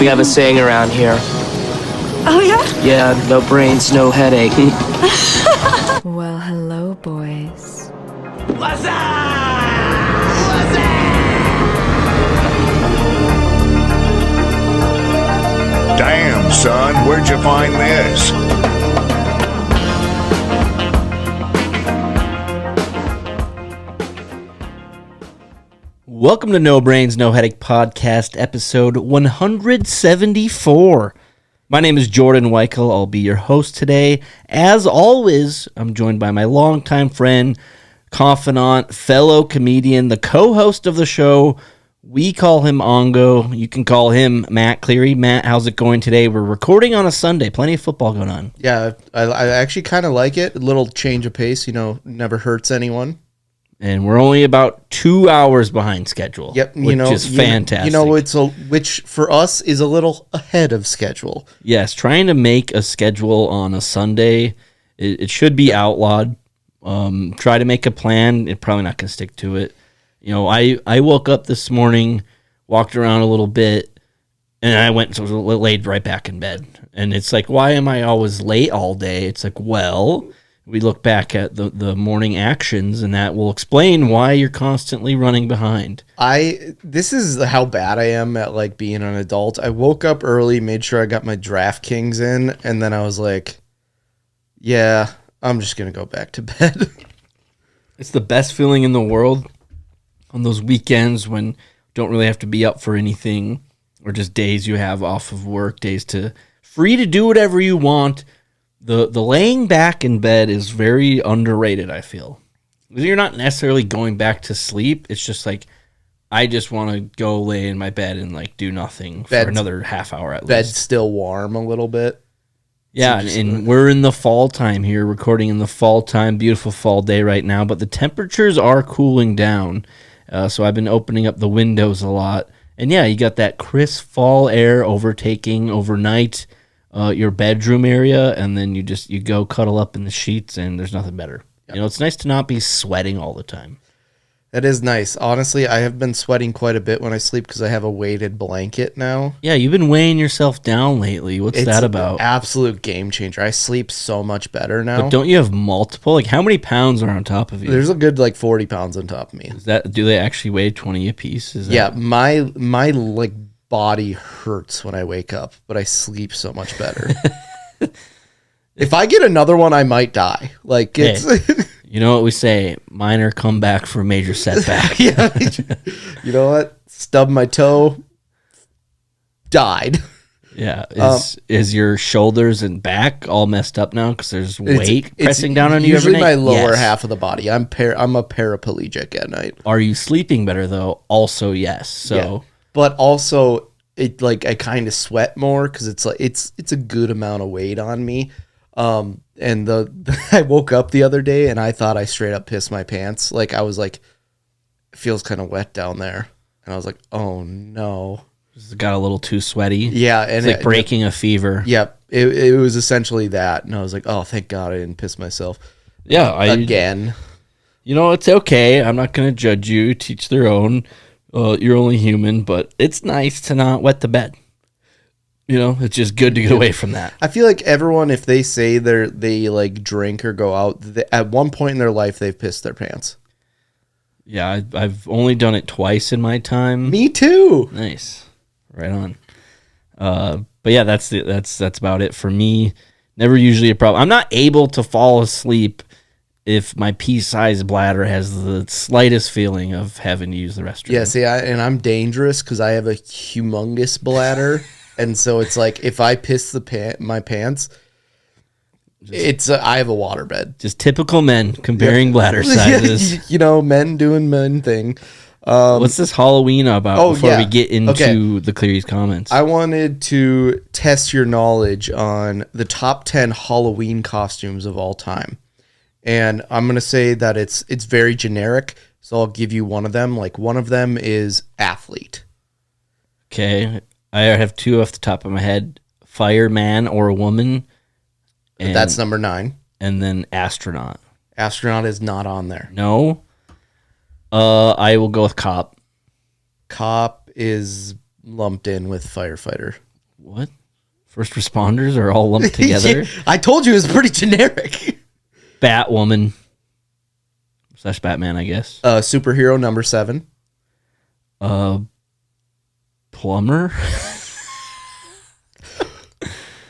We have a saying around here. Oh, yeah? Yeah, no brains, no headache. Well, hello, boys. What's up? Damn, son, where'd you find this? Welcome to No Brains, No Headache Podcast, episode 174. My name is Jordan Weichel. I'll be your host today. As always, I'm joined by my longtime friend, confidant, fellow comedian, the co-host of the show. We call him Ongo. You can call him Matt Cleary. Matt, how's it going today? We're recording on a Sunday. Plenty of football going on. Yeah, I actually kind of like it. A little change of pace, never hurts anyone. And we're only about 2 hours behind schedule. Yep, which is fantastic. Which for us is a little ahead of schedule. Yes, trying to make a schedule on a Sunday, it should be outlawed. Try to make a plan. You're probably not going to stick to it. I woke up this morning, walked around a little bit, and I laid right back in bed. And it's like, why am I always late all day? It's like, well, we look back at the morning actions, and that will explain why you're constantly running behind. This is how bad I am at being an adult. I woke up early, made sure I got my DraftKings in, and then I was like, yeah, I'm just going to go back to bed. It's the best feeling in the world on those weekends when you don't really have to be up for anything, or just days you have off of work, days free to do whatever you want. The laying back in bed is very underrated, I feel. You're not necessarily going back to sleep. It's just like, I just want to go lay in my bed and do nothing for another half hour at least. Bed's still warm a little bit. Yeah, and we're in the fall time here, recording in the fall time, beautiful fall day right now, but the temperatures are cooling down. So I've been opening up the windows a lot. And yeah, you got that crisp fall air overtaking overnight your bedroom area, and then you go cuddle up in the sheets, and there's nothing better. Yep. It's nice to not be sweating all the time. That is nice. Honestly, I have been sweating quite a bit when I sleep because I have a weighted blanket now. Yeah, you've been weighing yourself down lately. What's that about? It's an absolute game changer. I sleep so much better now. But don't you have multiple? How many pounds are on top of you? There's a good 40 pounds on top of me. Do they actually weigh 20 a piece? Yeah, my body hurts when I wake up, but I sleep so much better. If I get another one, I might die. It's you know what we say, minor comeback for a major setback. Yeah. You know what? Stubbed my toe, died. Yeah. Is your shoulders and back all messed up now because there's weight pressing down on you every night? Usually my lower half of the body. I'm a paraplegic at night. Are you sleeping better though? Also, yes. So, yeah. But also, I kind of sweat more because it's a good amount of weight on me. And I woke up the other day and I thought I straight up pissed my pants. I was like, it feels kind of wet down there. And I was like, oh no. It got a little too sweaty. Yeah. And it's breaking a fever. Yep. Yeah, it was essentially that. And I was like, oh, thank God I didn't piss myself. Yeah. Again. It's okay. I'm not going to judge you. Teach their own. You're only human, but it's nice to not wet the bed. It's just good to get away from that. I feel like everyone, if they say they drink or go out, at one point in their life, they've pissed their pants. Yeah, I've only done it twice in my time. Me too. Nice. Right on. But yeah, that's about it for me. Never usually a problem. I'm not able to fall asleep if my pea-sized bladder has the slightest feeling of having to use the restroom. Yeah, see, and I'm dangerous because I have a humongous bladder. And so it's if I piss my pants, I have a waterbed. Just typical men comparing bladder sizes. Men doing men thing. What's this Halloween about before we get into the Cleary's comments? I wanted to test your knowledge on the top 10 Halloween costumes of all time. And I'm going to say that it's very generic. So I'll give you one of them. One of them is athlete. Okay. I have two off the top of my head. Fireman or a woman. That's number 9. And then astronaut. Astronaut is not on there. No. I will go with cop. Cop is lumped in with firefighter. What? First responders are all lumped together? I told you it was pretty generic. Batwoman / Batman, I guess. Superhero number 7. Plumber?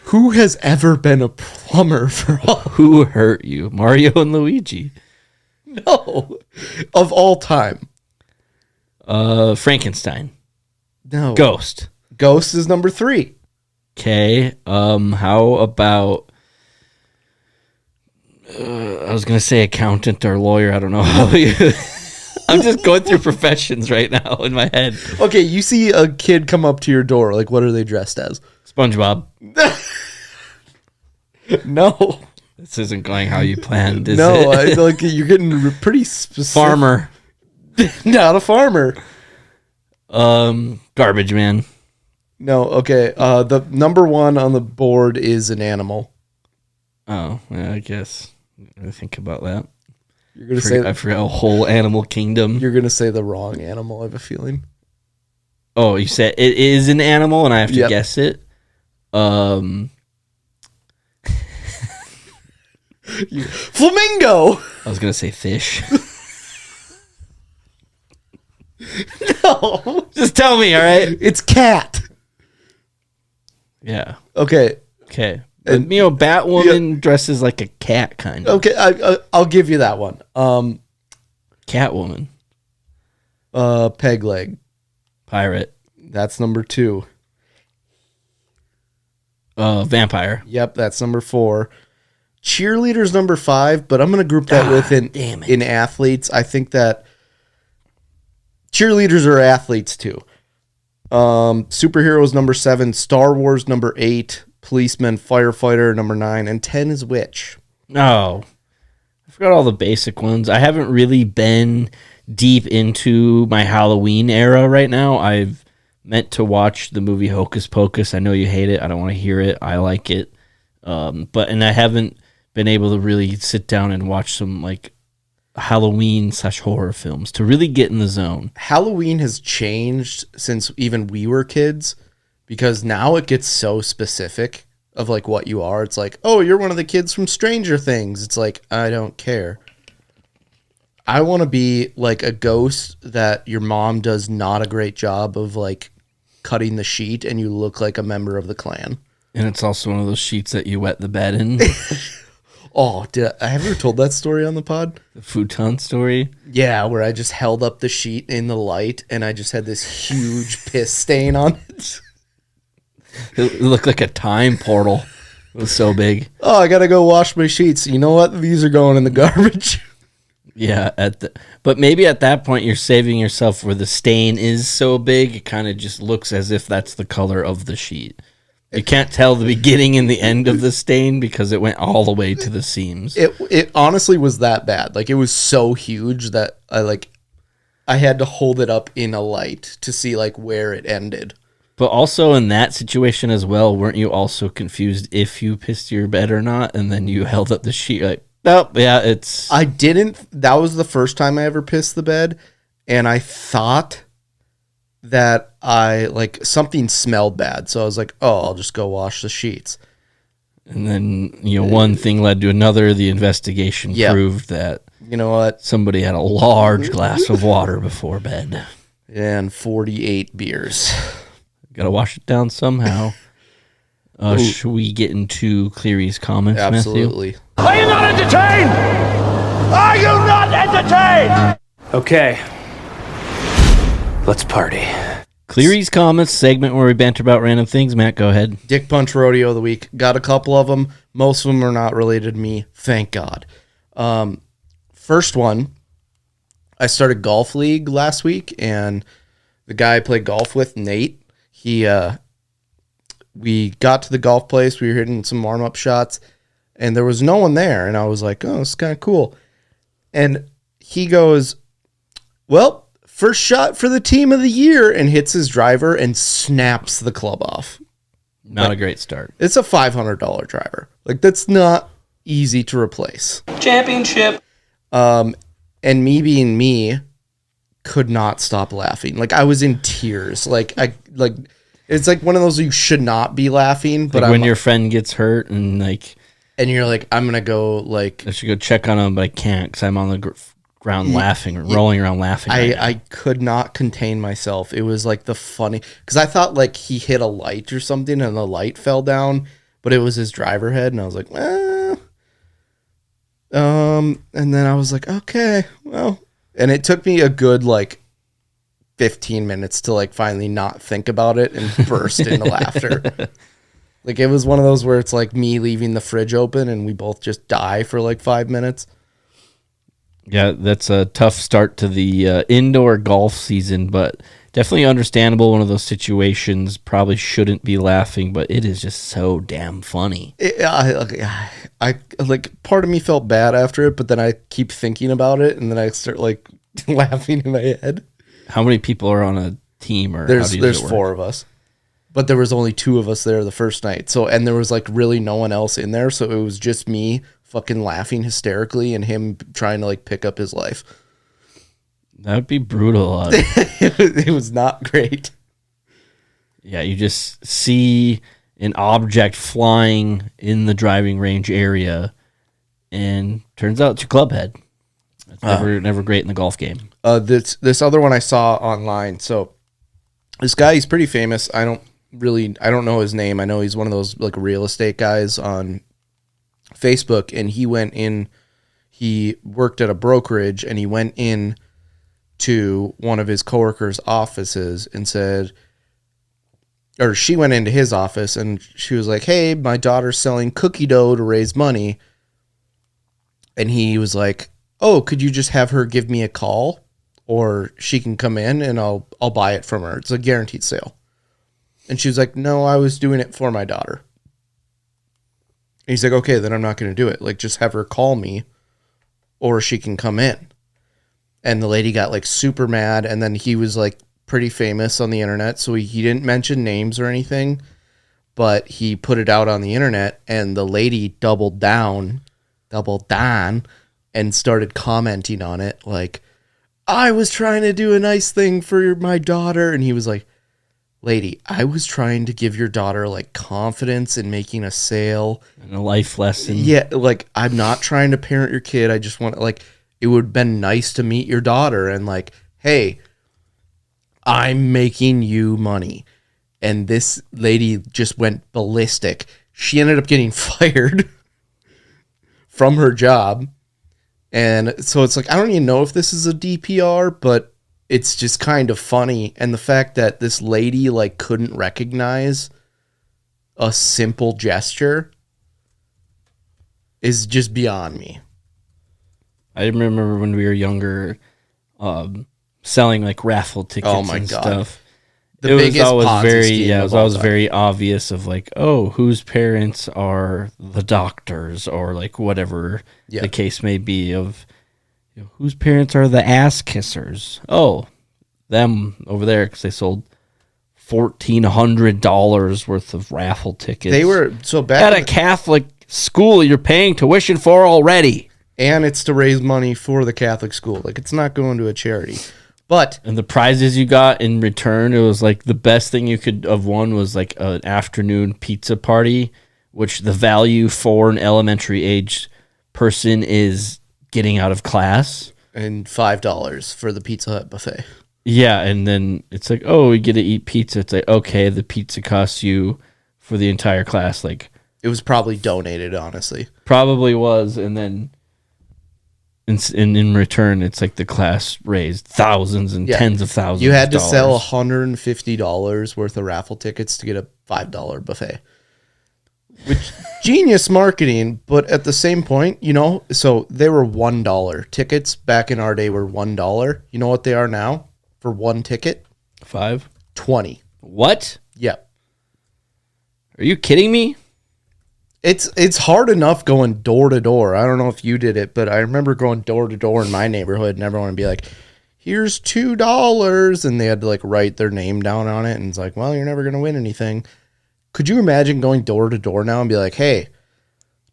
Who has ever been a plumber for all? Who hurt you? Mario and Luigi. No. Of all time. Frankenstein. No. Ghost. Ghost is number 3. Okay. How about... I was going to say accountant or lawyer. I don't know how you... I'm just going through professions right now in my head. Okay, you see a kid come up to your door. Like, what are they dressed as? SpongeBob. No. This isn't going how you planned, is No, it? like you're getting pretty specific. Farmer. Not a farmer. Garbage man. No, okay. The number 1 on the board is an animal. Oh, yeah, I guess. I think about that. You're gonna say I forgot a whole animal kingdom. you're gonna say the wrong animal. I have a feeling. Oh, you said it is an animal, and I have to guess it. Flamingo. I was gonna say fish. No, Just tell me, all right? it's cat. Yeah. Okay. Okay. But, Batwoman dresses like a cat, kind of. Okay. I'll give you that one. Catwoman. Peg leg. Pirate. That's number 2. Vampire. Yep, that's number 4. Cheerleader's number 5, but I'm gonna group that with in athletes. I think that cheerleaders are athletes too. Superheroes number 7, Star Wars number 8, policeman, firefighter number 9, and 10 is witch. Oh, I forgot all the basic ones. I haven't really been deep into my Halloween era right now. I've meant to watch the movie Hocus Pocus. I know you hate it. I don't want to hear it. I like it. And I haven't been able to really sit down and watch some like Halloween / horror films to really get in the zone. Halloween has changed since even we were kids because now it gets so specific of like what you are. It's like, oh, you're one of the kids from Stranger Things. It's like, I don't care. I want to be like a ghost that your mom does not a great job of like cutting the sheet and you look like a member of the Klan. And it's also one of those sheets that you wet the bed in. Oh, I have ever told that story on the pod? The futon story. Yeah, where I just held up the sheet in the light and I just had this huge piss stain on it. It looked like a time portal. It was so big. Oh, I gotta go wash my sheets. You know what? These are going in the garbage. Yeah, but maybe at that point you're saving yourself where the stain is so big, it kind of just looks as if that's the color of the sheet. You can't tell the beginning and the end of the stain because it went all the way to the seams. It honestly was that bad. Like it was so huge that I had to hold it up in a light to see like where it ended. But also in that situation as well, weren't you also confused if you pissed your bed or not? And then you held up the sheet like, nope, yeah, it's... I didn't. That was the first time I ever pissed the bed. And I thought that something smelled bad. So I was like, oh, I'll just go wash the sheets. And then, one thing led to another. The investigation proved that, you know what? Somebody had a large glass of water before bed. And 48 beers. Got to wash it down somehow. Should we get into Cleary's comments, Absolutely. Matthew? Are you not entertained? Are you not entertained? Okay. Let's party. Cleary's comments, segment where we banter about random things. Matt, go ahead. Dick Punch Rodeo of the week. Got a couple of them. Most of them are not related to me. Thank God. First one, I started Golf League last week, and the guy I played golf with, Nate, we got to the golf place. We were hitting some warm-up shots, and there was no one there. And I was like, oh, this is kind of cool. And he goes, well, first shot for the team of the year, and hits his driver and snaps the club off. Not a great start. It's a $500 driver. Like, that's not easy to replace. Championship. And me being me, could not stop laughing. Like, I was in tears. It's like one of those you should not be laughing, but Like when your friend gets hurt and like, and you're like, I'm gonna go like I should go check on him, but I can't because I'm on the ground laughing, rolling around laughing. I could not contain myself. It was like the funny because I thought like he hit a light or something and the light fell down, but it was his driver head, and I was like, and then I was like, okay, well, and it took me a good like 15 minutes to like finally not think about it and burst into laughter. Like it was one of those where it's like me leaving the fridge open and we both just die for like 5 minutes. Yeah, that's a tough start to the indoor golf season, but definitely understandable. One of those situations, probably shouldn't be laughing, but it is just so damn funny. I like part of me felt bad after it, but then I keep thinking about it and then I start like laughing in my head. How many people are on a team? Or there's 4 of us, but there was only 2 of us there the first night. So, and there was like really no one else in there. So it was just me fucking laughing hysterically and him trying to like pick up his life. That would be brutal. It was not great. Yeah, you just see an object flying in the driving range area, and turns out it's your club head. It's never great in the golf game. This other one I saw online. So this guy, he's pretty famous. I don't know his name. I know he's one of those like real estate guys on Facebook, and he worked at a brokerage, and he went in to one of his coworkers' offices and said, or she went into his office and she was like, hey, my daughter's selling cookie dough to raise money. And he was like, oh, could you just have her give me a call, or she can come in and I'll buy it from her. It's a guaranteed sale. And she was like, no, I was doing it for my daughter. And he's like, okay, then I'm not going to do it. Like, just have her call me or she can come in. And the lady got like super mad. And then he was like pretty famous on the internet. So he didn't mention names or anything, but he put it out on the internet, and the lady doubled down and started commenting on it. Like, I was trying to do a nice thing for my daughter. And he was like, lady, I was trying to give your daughter like confidence in making a sale and a life lesson. Yeah. Like, I'm not trying to parent your kid. I just want like, it would have been nice to meet your daughter and like, hey, I'm making you money. And this lady just went ballistic. She ended up getting fired from her job. And so it's like, I don't even know if this is a DPR, but it's just kind of funny. And the fact that this lady like couldn't recognize a simple gesture is just beyond me. I remember when we were younger, selling like raffle tickets and stuff. It was always very obvious of like, oh, whose parents are the doctors, or like whatever the case may be, of whose parents are the ass kissers. Oh, them over there, because they sold $1,400 worth of raffle tickets. They were so bad at a Catholic school you're paying tuition for already. And it's to raise money for the Catholic school. Like, it's not going to a charity. And the prizes you got in return, it was like the best thing you could have won was like an afternoon pizza party, which the value for an elementary age person is getting out of class. And $5 for the Pizza Hut buffet. Yeah, and then it's like, oh, we get to eat pizza. It's like, okay, the pizza costs you for the entire class. Like, it was probably donated, honestly. Probably was, and then in return, it's like the class raised thousands and tens of thousands. You had to sell $150 worth of raffle tickets to get a $5 buffet. Which, genius marketing, but at the same point, so they were $1. Tickets back in our day were $1. You know what they are now for one ticket? $20. What? Yep. Are you kidding me? It's hard enough going door to door. I don't know if you did it, but I remember going door to door in my neighborhood and everyone would be like, here's $2. And they had to like write their name down on it. And it's like, well, you're never going to win anything. Could you imagine going door to door now and be like, hey,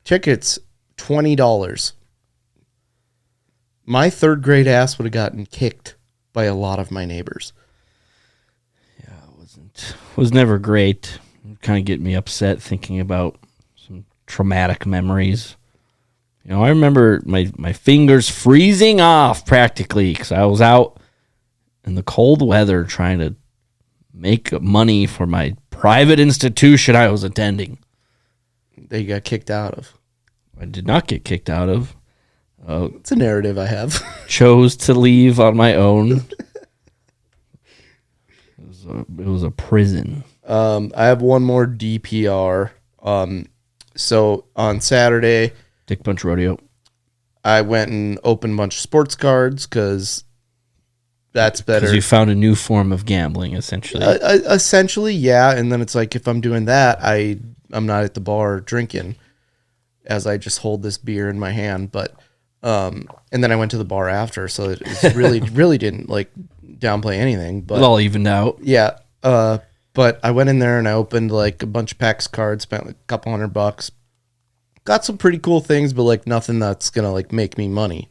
tickets, $20. My third grade ass would have gotten kicked by a lot of my neighbors. Yeah, was never great. Kind of get me upset thinking about some traumatic memories. You know, I remember my fingers freezing off practically because I was out in the cold weather trying to make money for my private institution I was attending. That you got kicked out of. I did not get kicked out of. It's a narrative I have. Chose to leave on my own. It was a prison. I have one more DPR. So on Saturday, Punch Rodeo. I went and opened a bunch of sports cards because that's better. Because you found a new form of gambling, essentially. Essentially, yeah. And then it's like if I'm doing that, I'm not at the bar drinking as I just hold this beer in my hand. But and then I went to the bar after, so it really didn't like downplay anything. But it all evened out. Yeah. But I went in there and I opened like a bunch of packs of cards, spent like a couple $100. Got some pretty cool things, but like nothing that's gonna like make me money.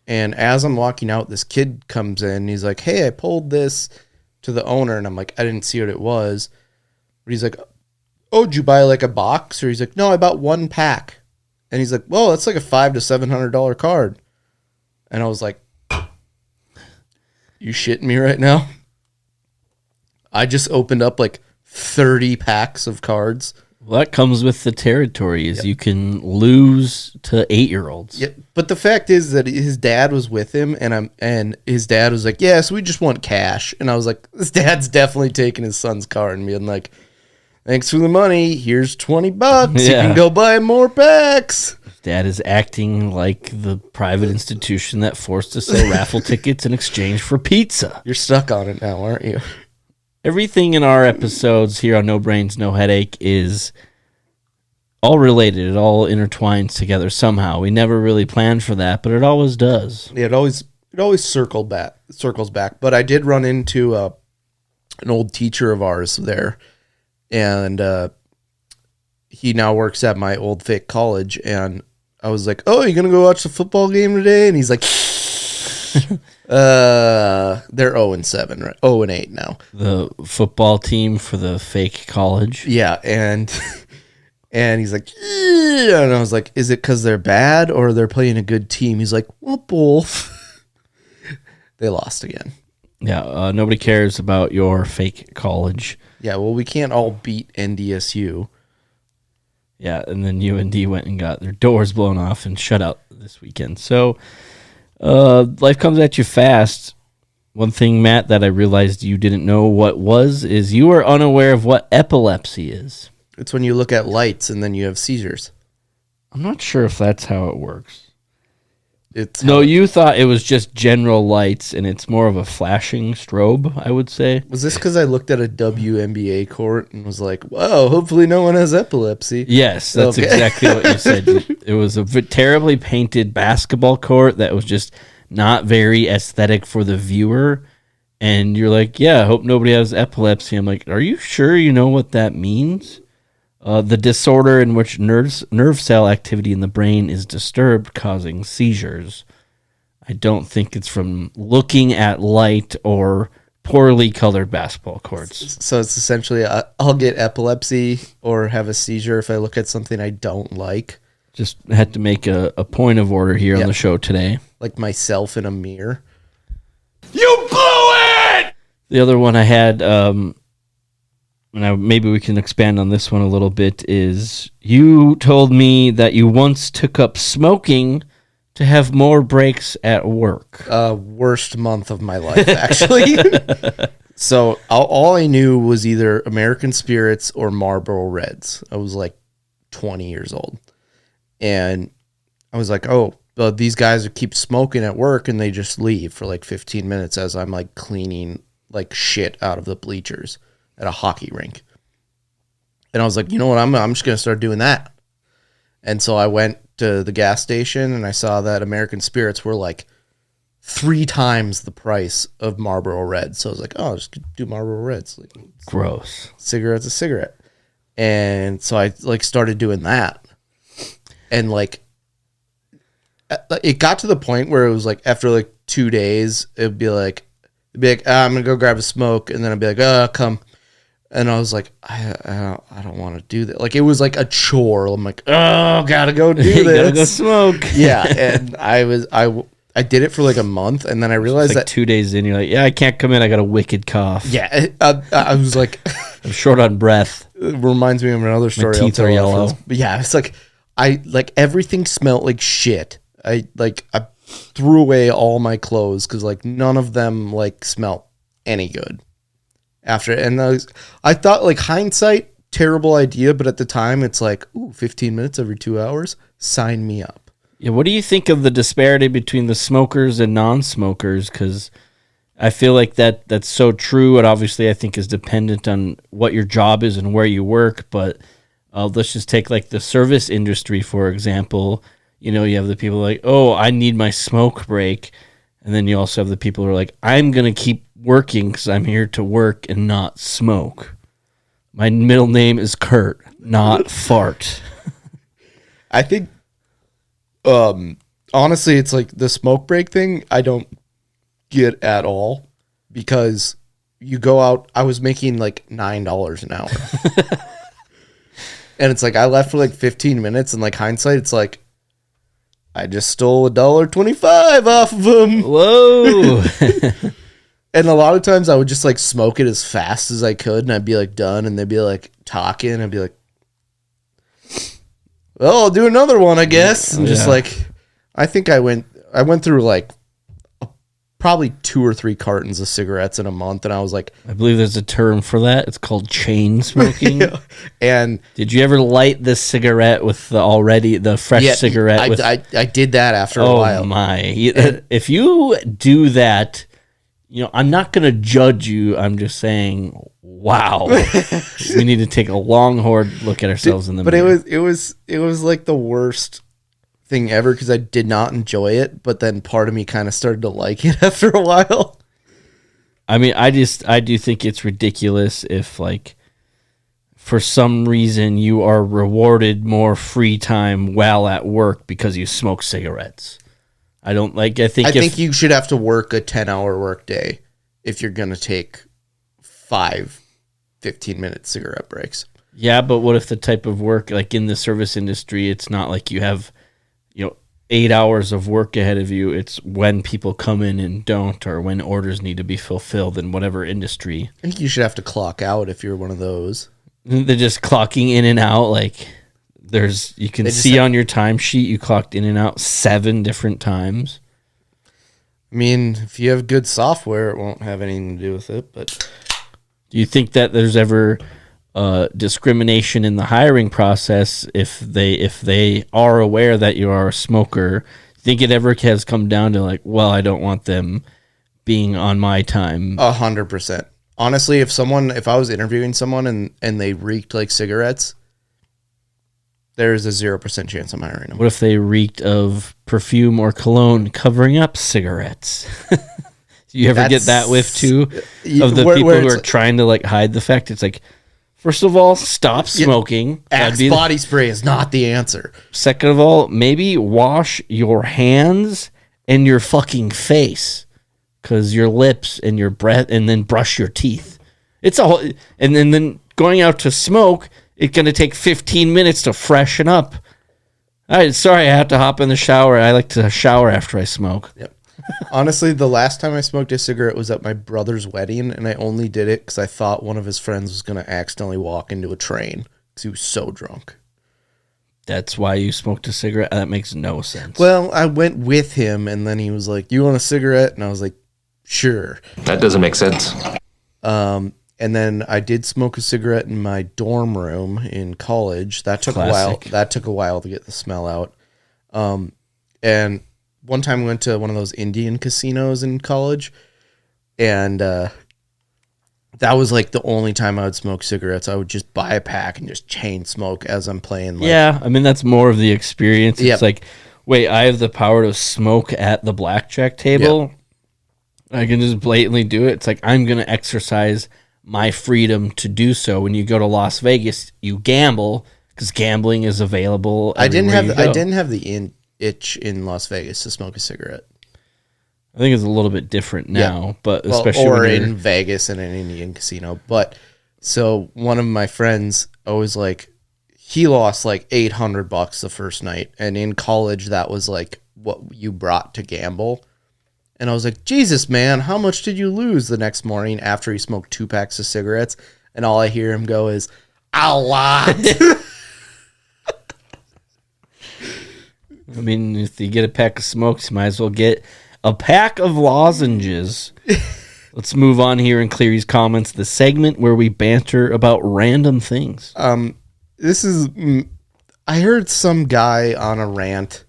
And as I'm walking out, this kid comes in and he's like, "Hey, I pulled this to the owner," and I'm like, "I didn't see what it was." But he's like, "Oh, did you buy like a box?" Or he's like, "No, I bought one pack." And he's like, "Whoa, that's like a $500 to $700 card." And I was like, "You shitting me right now?" I just opened up like 30 packs of cards. Well, that comes with the territory, is you can lose to 8-year-olds. Yeah, but the fact is that his dad was with him, and his dad was like, "Yeah, so we just want cash." And I was like, "This dad's definitely taking his son's card and being like, thanks for the money. Here's $20. You can go buy more packs." Dad is acting like the private institution that forced to sell raffle tickets in exchange for pizza. You're stuck on it now, aren't you? Everything in our episodes here on No Brains, No Headache is all related. It all intertwines together somehow. We never really planned for that, but it always does. Yeah, it always circles back. But I did run into an old teacher of ours there, and he now works at my old fake college. And I was like, "Oh, you gonna go watch the football game today?" And he's like, they're 0-7, right? 0-8 now. The football team for the fake college. Yeah, and he's like, "Yeah," and I was like, "Is it because they're bad or they're playing a good team?" He's like, "Well, both." They lost again. Yeah, nobody cares about your fake college. Yeah, well, we can't all beat NDSU. Yeah, and then UND went and got their doors blown off and shut out this weekend. So life comes at you fast. One thing, Matt, that I realized you didn't know what was is you are unaware of what epilepsy is. It's when you look at lights and then you have seizures. I'm not sure if that's how it works. No, you thought it was just general lights, and it's more of a flashing strobe, I would say. Was this because I looked at a WNBA court and was like, "Wow, hopefully no one has epilepsy"? Yes, that's exactly what you said. It was a terribly painted basketball court that was just not very aesthetic for the viewer. And you're like, "Yeah, I hope nobody has epilepsy." I'm like, "Are you sure you know what that means?" The disorder in which nerve cell activity in the brain is disturbed, causing seizures. I don't think it's from looking at light or poorly colored basketball courts. So it's essentially I'll get epilepsy or have a seizure if I look at something I don't like. Just had to make a point of order here on the show today. Like myself in a mirror. You blew it! The other one I had, maybe we can expand on this one a little bit, is you told me that you once took up smoking to have more breaks at work. Worst month of my life, actually. So all I knew was either American Spirits or Marlboro Reds. I was like 20 years old. And I was like, "Oh, these guys keep smoking at work," and they just leave for like 15 minutes as I'm like cleaning like shit out of the bleachers at a hockey rink. And I was like, "You know what? I'm just going to start doing that." And so I went to the gas station and I saw that American Spirits were like 3 times the price of Marlboro Reds. So I was like, "Oh, I'll just do Marlboro Reds." Like, gross. Cigarette's a cigarette. And so I like started doing that. And like it got to the point where it was like after like 2 days, it'd be like, "I'm going to go grab a smoke." And then I'd be like, "Oh, come." And I was like, I don't want to do that. Like, it was like a chore. I'm like, oh, gotta go do this. Gotta go smoke. Yeah, and I did it for like a month, and then I realized Like that 2 days in, you're like, yeah, I can't come in. I got a wicked cough. yeah, I was like, I'm short on breath. it reminds me of another story. My teeth I'll are tell yellow. after this. But yeah, it's like everything smelled like shit. I threw away all my clothes because like none of them like smelled any good after. And I thought like hindsight, terrible idea, but at the time it's like, ooh, 15 minutes every 2 hours, sign me up. Yeah, what do you think of the disparity between the smokers and non-smokers? Because I feel like that's so true. And obviously, I think is dependent on what your job is and where you work. But let's just take like the service industry, for example. You know, you have the people like, oh, I need my smoke break. And then you also have the people who are like, I'm going to keep working because I'm here to work and not smoke. My middle name is Kurt, not Fart. I think, honestly, it's like the smoke break thing I don't get at all because you go out, I was making like $9 an hour. And it's like I left for like 15 minutes and like hindsight, it's like I just stole $1.25 off of them. Whoa. And a lot of times I would just like smoke it as fast as I could and I'd be like done and they'd be like talking and I'd be like, well, I'll do another one, I guess. And just like, I think I went through like probably 2 or 3 cartons of cigarettes in a month. And I was like, I believe there's a term for that. It's called chain smoking. and did you ever light this cigarette with the fresh cigarette? I did that after a while. Oh my. If you do that, you know, I'm not going to judge you. I'm just saying, wow. We need to take a long, hard look at ourselves in the mirror. But it was like the worst thing ever because I did not enjoy it. But then part of me kind of started to like it after a while. I mean, I do think it's ridiculous if like for some reason you are rewarded more free time while at work because you smoke cigarettes. I think you should have to work a 10-hour work day if you're going to take 5 15-minute cigarette breaks. Yeah, but what if the type of work, like in the service industry, it's not like you have, 8 hours of work ahead of you. It's when people come in and don't, or when orders need to be fulfilled in whatever industry. I think you should have to clock out if you're one of those. They're just clocking in and out. Like you can see on your timesheet you clocked in and out 7 different times. I mean, if you have good software, it won't have anything to do with it. But do you think that there's ever discrimination in the hiring process if they are aware that you are a smoker? Think it ever has come down to like, well, I don't want them being on my time? 100%. Honestly, if I was interviewing someone and they reeked like cigarettes, there's a 0% chance I'm hiring them. What if they reeked of perfume or cologne covering up cigarettes? Do you ever get that whiff too of the people who are trying to like hide the fact? It's like, first of all, stop smoking. Axe body spray is not the answer. Second of all, maybe wash your hands and your fucking face, because your lips and your breath, and then brush your teeth. It's a whole, and then going out to smoke, it's going to take 15 minutes to freshen up. Sorry, I have to hop in the shower. I like to shower after I smoke. Yep. Honestly, the last time I smoked a cigarette was at my brother's wedding, and I only did it because I thought one of his friends was going to accidentally walk into a train because he was so drunk. That's why you smoked a cigarette? That makes no sense. Well, I went with him, and then he was like, "You want a cigarette?" And I was like, "Sure." That doesn't make sense. And then I did smoke a cigarette in my dorm room in college. That took a while. That took a while to get the smell out. And one time we went to one of those Indian casinos in college, and that was like the only time I would smoke cigarettes. I would just buy a pack and just chain smoke as I'm playing. Yeah, I mean, that's more of the experience. It's like, wait, I have the power to smoke at the blackjack table. Yep. I can just blatantly do it. It's like, I'm going to exercise my freedom to do so. When you go to Las Vegas, you gamble because gambling is available. I didn't have the itch in Las Vegas to smoke a cigarette. I think it's a little bit different now, but especially or in Vegas in an Indian casino. But So one of my friends always like, he lost like $800 the first night. And in college, that was like what you brought to gamble. And I was like, Jesus, man, how much did you lose the next morning after he smoked 2 packs of cigarettes? And all I hear him go is, a lot. I mean, if you get a pack of smokes, you might as well get a pack of lozenges. Let's move on here and clear these comments. The segment where we banter about random things. I heard some guy on a rant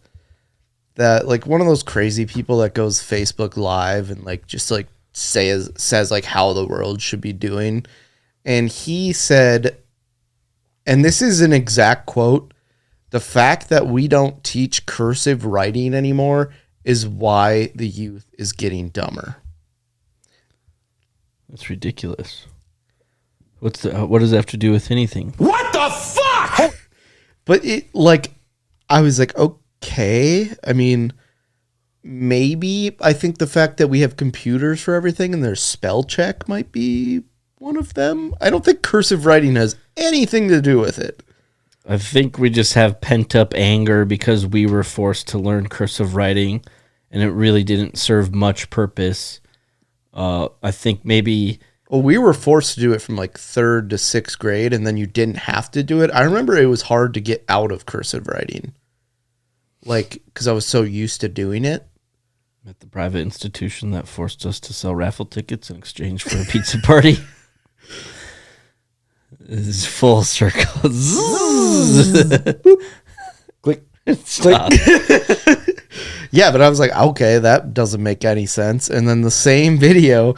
that like one of those crazy people that goes Facebook Live and like just like says like how the world should be doing. And he said, and this is an exact quote, the fact that we don't teach cursive writing anymore is why the youth is getting dumber. That's ridiculous. What does that have to do with anything? What the fuck? But it like, I was like, okay. I mean, maybe I think the fact that we have computers for everything and there's spell check might be one of them. I don't think cursive writing has anything to do with it. I think we just have pent up anger because we were forced to learn cursive writing and it really didn't serve much purpose. I think maybe... Well, we were forced to do it from like 3rd to 6th grade, and then you didn't have to do it. I remember it was hard to get out of cursive writing, like, because I was so used to doing it. At the private institution that forced us to sell raffle tickets in exchange for a pizza party. This is full circle. Click. Stop. Yeah, but I was like, okay, that doesn't make any sense. And then the same video,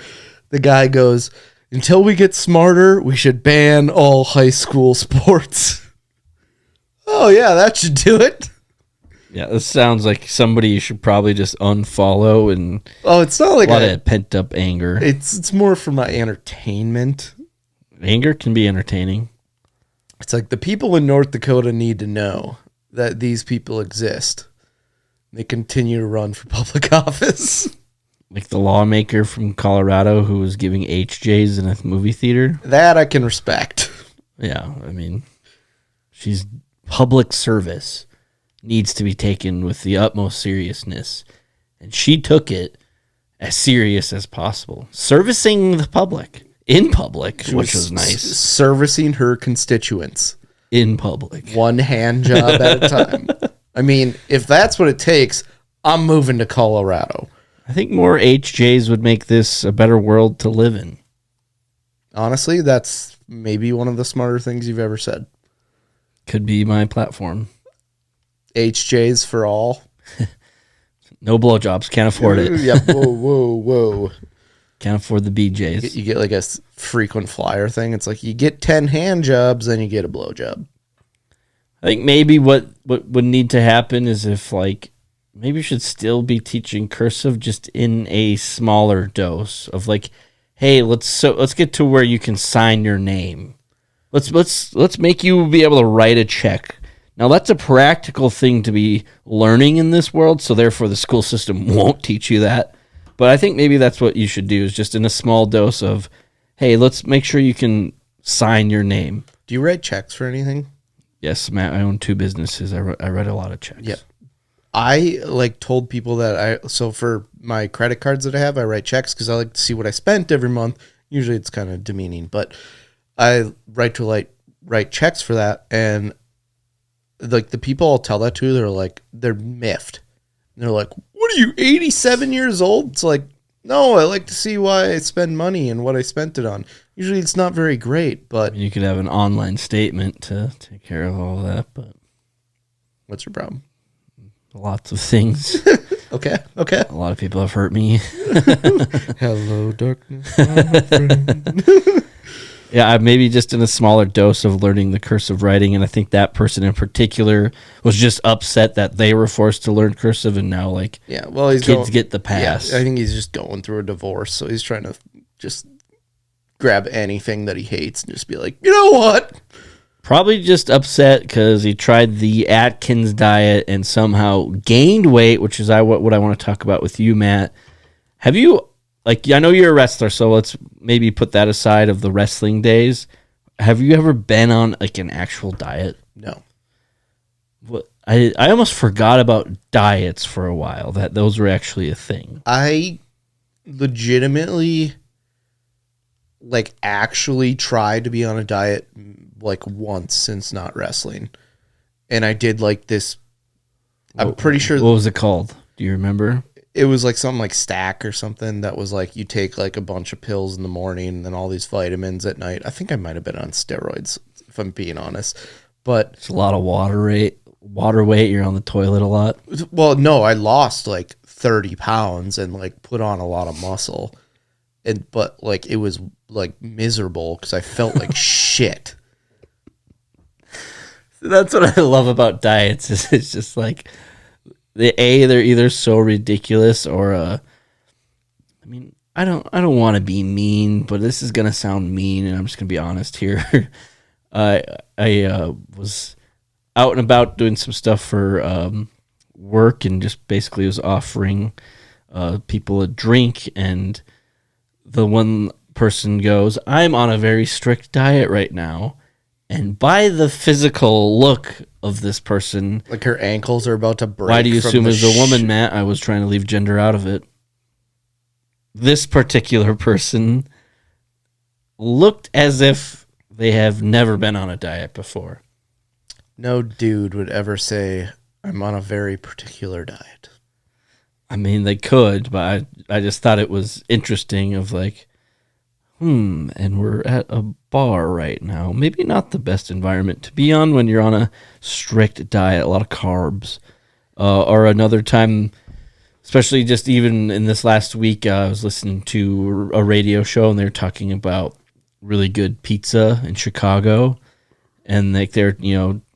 the guy goes, until we get smarter, we should ban all high school sports. Oh, yeah, that should do it. Yeah, this sounds like somebody you should probably just unfollow and it's not like a lot of pent up anger. It's more for my entertainment. Anger can be entertaining. It's like the people in North Dakota need to know that these people exist. They continue to run for public office. Like the lawmaker from Colorado who was giving HJs in a movie theater. That I can respect. Yeah, I mean, she's public service. Needs to be taken with the utmost seriousness. And she took it as serious as possible. Servicing the public. In public, which was nice. Servicing her constituents. In public. One hand job at a time. I mean, if that's what it takes, I'm moving to Colorado. I think more HJs would make this a better world to live in. Honestly, that's maybe one of the smarter things you've ever said. Could be my platform. HJs for all. No blowjobs. Can't afford it. Yeah. Whoa. Can't afford the BJs. You get like a frequent flyer thing. It's like you get 10 hand jobs, then you get a blowjob. I think maybe what would need to happen is if like maybe you should still be teaching cursive just in a smaller dose of like, hey, let's get to where you can sign your name. Let's make you be able to write a check. Now that's a practical thing to be learning in this world, so therefore the school system won't teach you that. But I think maybe that's what you should do is just in a small dose of, hey, let's make sure you can sign your name. Do you write checks for anything? Yes, Matt, I own 2 businesses. I write a lot of checks. Yep. I like told people that so for my credit cards that I have, I write checks because I like to see what I spent every month. Usually it's kind of demeaning, but I write checks for that. And like the people I'll tell that to, they're miffed. And they're like, what are you, 87 years old? It's like, no, I like to see why I spend money and what I spent it on. Usually it's not very great, but you could have an online statement to take care of all that, but what's your problem? Lots of things. Okay. A lot of people have hurt me. Hello, darkness, my friend. Yeah, maybe just in a smaller dose of learning the cursive writing, and I think that person in particular was just upset that they were forced to learn cursive, and now kids get the pass. Yeah, I think he's just going through a divorce, so he's trying to just grab anything that he hates and just be like, you know what? Probably just upset because he tried the Atkins diet and somehow gained weight, which is what I want to talk about with you, Matt. Have you, I know you're a wrestler, so let's maybe put that aside of the wrestling days. have you ever been on like an actual diet? No. What I almost forgot about diets for a while, that those were actually a thing. I legitimately like actually tried to be on a diet like once since not wrestling. And I did like this. I'm pretty sure. What was it called? Do you remember? It was like something like Stack or something that was like you take like a bunch of pills in the morning and then all these vitamins at night. I think I might have been on steroids if I'm being honest. But it's a lot of water weight. You're on the toilet a lot. Well, no, I lost like 30 pounds and like put on a lot of muscle. But like it was like miserable because I felt like shit. That's what I love about diets. Is it's just like they're either so ridiculous or I mean, I don't want to be mean, but this is gonna sound mean, and I'm just gonna be honest here. I was out and about doing some stuff for work, and just basically was offering people a drink, and the one person goes, "I'm on a very strict diet right now." And by the physical look of this person, like her ankles are about to break. Why do you assume as a woman, Matt? I was trying to leave gender out of it. This particular person looked as if they have never been on a diet before. No dude would ever say, "I'm on a very particular diet." I mean, they could, but I just thought it was interesting of like, and we're at a bar right now. Maybe not the best environment to be on when you're on a strict diet, a lot of carbs. Or another time, especially just even in this last week, I was listening to a radio show, and they were talking about really good pizza in Chicago. And like they're,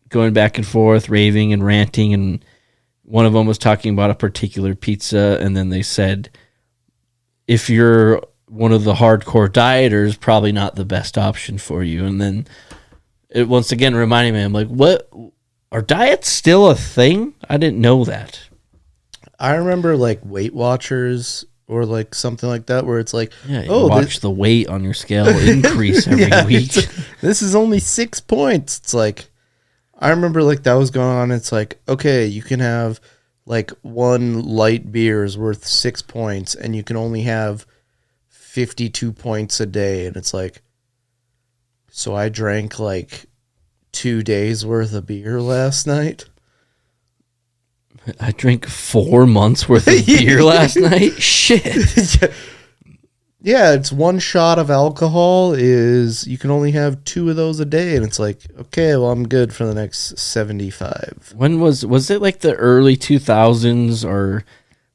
going back and forth, raving and ranting. And one of them was talking about a particular pizza. And then they said, if you're one of the hardcore dieters, probably not the best option for you. And then it once again reminded me, I'm like, what? Are diets still a thing? I didn't know that. I remember like Weight Watchers or like something like that, where it's like, watch the weight on your scale increase every week. This is only 6 points. It's like, I remember like that was going on. It's like, okay, you can have like one light beer is worth 6 points, and you can only have 52 points a day. And it's like, so I drank like 2 days worth of beer last night. I drank 4 months worth of beer last night. Shit. Yeah, it's one shot of alcohol is you can only have 2 of those a day, and it's like, okay, well, I'm good for the next 75. When was it like the early 2000s or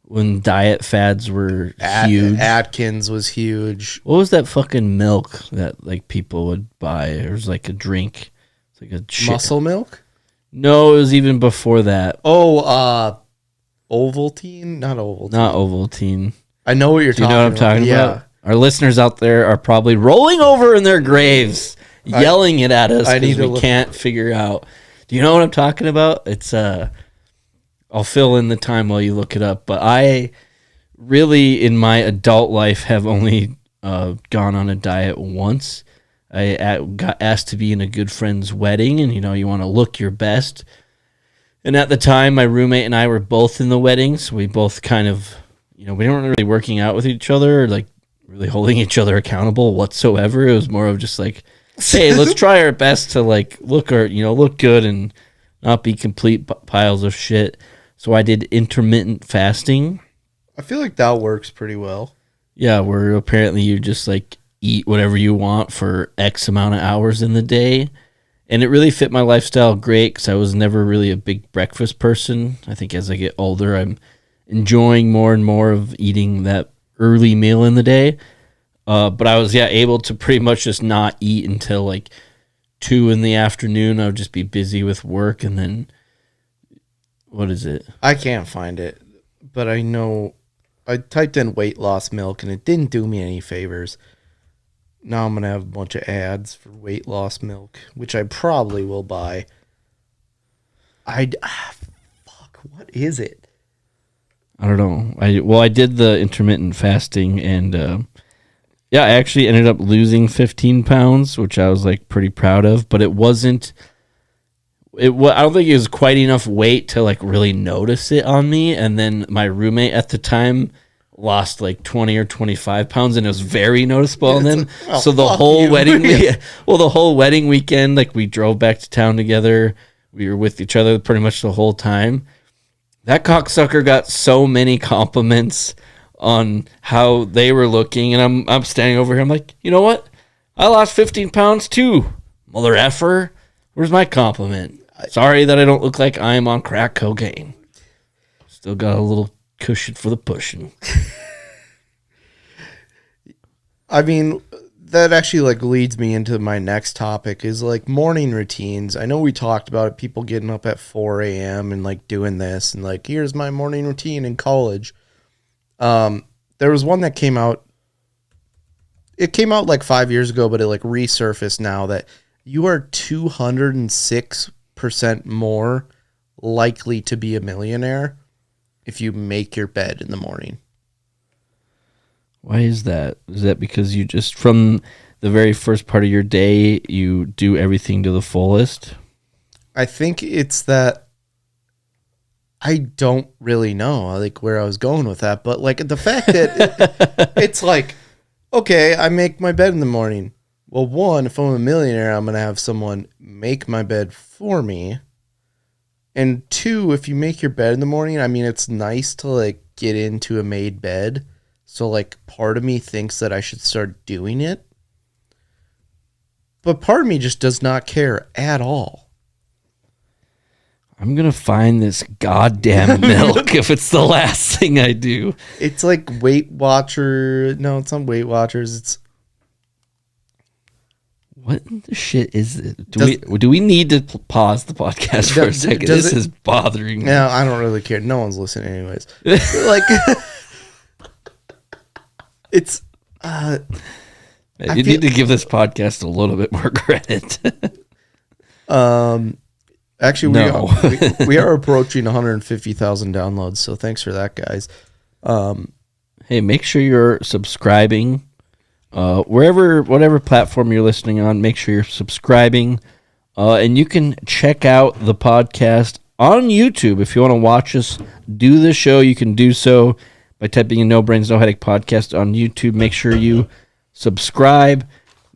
when diet fads were huge? Atkins was huge. What was that fucking milk that like people would buy? It was like a drink. It's like a muscle milk? No, it was even before that. Oh, Ovaltine? Not Ovaltine. Not Ovaltine. I know what you're talking about. Do you know what I'm talking about? Our listeners out there are probably rolling over in their graves, yelling it at us because we can't figure out. Do you know what I'm talking about? It's I'll fill in the time while you look it up. But I really, in my adult life, have only gone on a diet once. I got asked to be in a good friend's wedding, and you want to look your best. And at the time, my roommate and I were both in the wedding, so we both kind of, we weren't really working out with each other or like really holding each other accountable whatsoever. It was more of just like, hey, let's try our best to like look good and not be complete piles of shit. So I did intermittent fasting. I feel like that works pretty well. Yeah, where apparently you just like eat whatever you want for X amount of hours in the day. And it really fit my lifestyle great because I was never really a big breakfast person. I think as I get older, I'm enjoying more and more of eating that early meal in the day. But I was, able to pretty much just not eat until like 2 in the afternoon. I would just be busy with work. And then, what is it? I can't find it, but I know I typed in weight loss milk and it didn't do me any favors. Now I'm going to have a bunch of ads for weight loss milk, which I probably will buy. Fuck, what is it? I don't know. I did the intermittent fasting, and Yeah, I actually ended up losing 15 pounds, which I was like pretty proud of, but it wasn't. I don't think it was quite enough weight to like really notice it on me. And then my roommate at the time lost like 20 or 25 pounds, and it was very noticeable on them. So the whole wedding, the whole wedding weekend, like we drove back to town together. We were with each other pretty much the whole time. That cocksucker got so many compliments on how they were looking, and I'm standing over here. I'm like, you know what? I lost 15 pounds too, mother effer. Where's my compliment? Sorry that I don't look like I'm on crack cocaine. Still got a little cushion for the pushing. I mean, that actually like leads me into my next topic is like morning routines. I know we talked about it, people getting up at 4 a.m. and like doing this and like, here's my morning routine in college. There was one that came out. It came out like 5 years ago, but it like resurfaced now that you are 206% more likely to be a millionaire if you make your bed in the morning. Why is that? Is that because you just, from the very first part of your day, you do everything to the fullest? I think it's that I don't really know like where I was going with that, but like the fact that it's like, okay, I make my bed in the morning. Well, one, if I'm a millionaire, I'm going to have someone make my bed for me. And two, if you make your bed in the morning, I mean, it's nice to like get into a made bed. So like part of me thinks that I should start doing it. But part of me just does not care at all. I'm going to find this goddamn milk if it's the last thing I do. It's like Weight Watcher. No, it's on Weight Watchers. It's what the shit is it? Do we need to pause the podcast for a second? This is bothering me. No, I don't really care. No one's listening anyways. Like, it's... you need to give this podcast a little bit more credit. Actually, we are approaching 150,000 downloads, so thanks for that, guys. Hey, make sure you're subscribing. Whatever platform you're listening on, make sure you're subscribing. And you can check out the podcast on YouTube. If you want to watch us do the show, you can do so by typing in No Brains, No Headache Podcast on YouTube. Make sure you subscribe.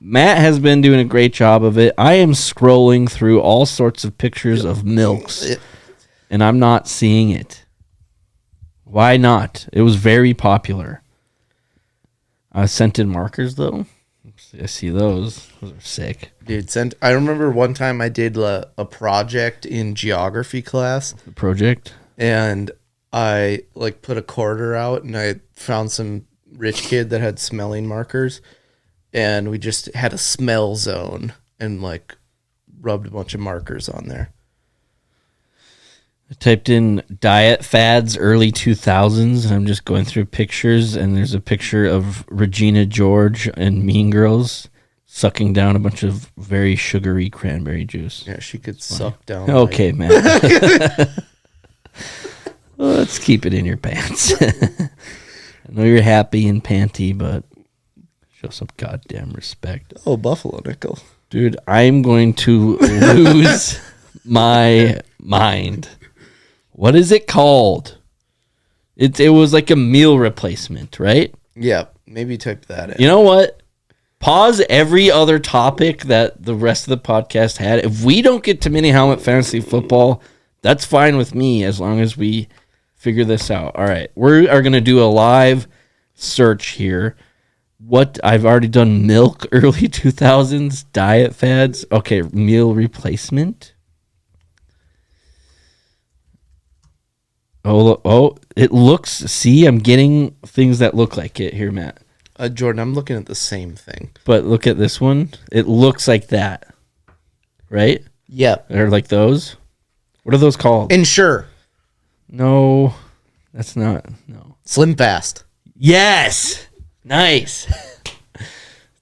Matt has been doing a great job of it. I am scrolling through all sorts of pictures of milks, and I'm not seeing it. Why not? It was very popular. Scented markers, though. I see those. Those are sick. Dude, I remember one time I did a project in geography class. The project? And I like put a quarter out, and I found some rich kid that had smelling markers. And we just had a smell zone and like rubbed a bunch of markers on there. I typed in diet fads early 2000s, and I'm just going through pictures, and there's a picture of Regina George and Mean Girls sucking down a bunch of very sugary cranberry juice. Yeah, she could suck down. Okay, man. Well, let's keep it in your pants. I know you're happy and panty, but show some goddamn respect. Oh, Buffalo Nickel. Dude, I'm going to lose my mind. What is it called? It was like a meal replacement, right? Yeah, maybe type that in. You know what? Pause every other topic that the rest of the podcast had. If we don't get to mini helmet fantasy football, that's fine with me as long as we figure this out. All right, we are going to do a live search here. What I've already done milk early 2000s diet fads. Okay, meal replacement. Oh, it looks. See, I'm getting things that look like it here, Matt. Jordan, I'm looking at the same thing. But look at this one. It looks like that, right? Yep. Or like those. What are those called? Ensure. No, that's not. No. SlimFast. Yes. Nice.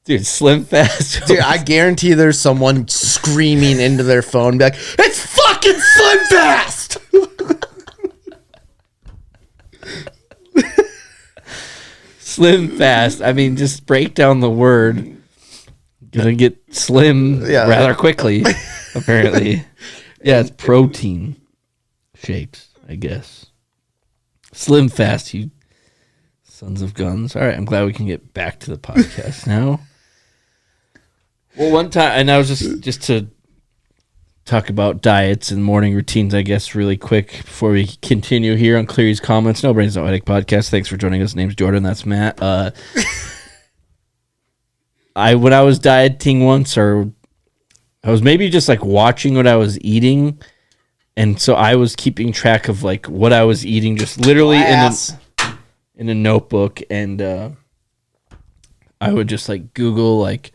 Dude, SlimFast. Dude, I guarantee there's someone screaming into their phone, be like, it's fucking SlimFast! SlimFast. I mean, just break down the word. Gonna get slim rather quickly, apparently. Yeah, it's protein shakes, I guess. SlimFast, you sons of guns. All right, I'm glad we can get back to the podcast now. Well, one time, and I was just to talk about diets and morning routines, I guess, really quick before we continue here on Cleary's Comments. No Brains, No Headache podcast. Thanks for joining us. Name's Jordan. That's Matt. When I was dieting once, or I was maybe just like watching what I was eating, and so I was keeping track of like what I was eating, just literally in a notebook, and I would just like Google like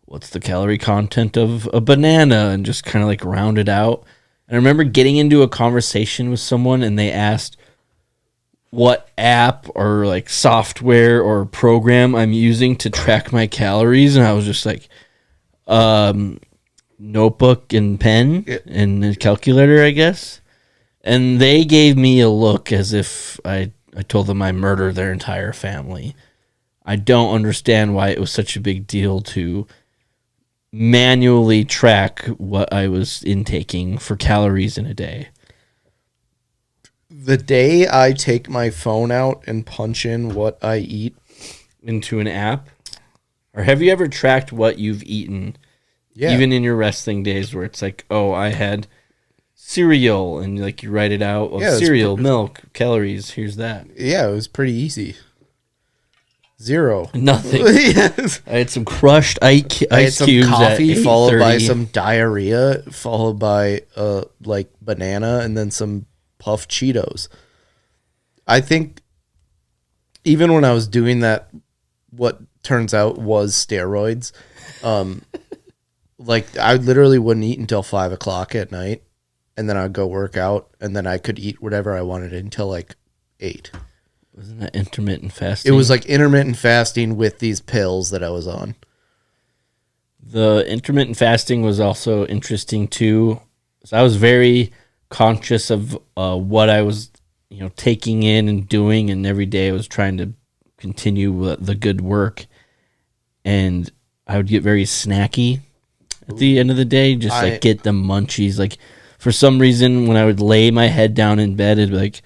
what's the calorie content of a banana and just kind of like round it out. And I remember getting into a conversation with someone, and they asked what app or like software or program I'm using to track my calories, and I was just like notebook and pen and a calculator, I guess. And they gave me a look as if I told them I murdered their entire family. I don't understand why it was such a big deal to manually track what I was intaking for calories in a day. The day I take my phone out and punch in what I eat into an app, or have you ever tracked what you've eaten? Yeah. Even in your wrestling days where it's like, oh, I had cereal, and like you write it out. Well, cereal, milk, calories, here's that. Yeah, it was pretty easy. 0. Nothing. Yes. I had some crushed ice cubes, some coffee, at followed by some diarrhea, followed by like banana, and then some puffed Cheetos. I think even when I was doing that, what turns out was steroids. Like I literally wouldn't eat until 5 o'clock at night, and then I'd go work out, and then I could eat whatever I wanted until like 8. Wasn't that intermittent fasting? It was like intermittent fasting with these pills that I was on. The intermittent fasting was also interesting too. So I was very conscious of what I was, taking in and doing, and every day I was trying to continue the good work. And I would get very snacky at the end of the day, just like get the munchies. Like for some reason, when I would lay my head down in bed, it'd be like,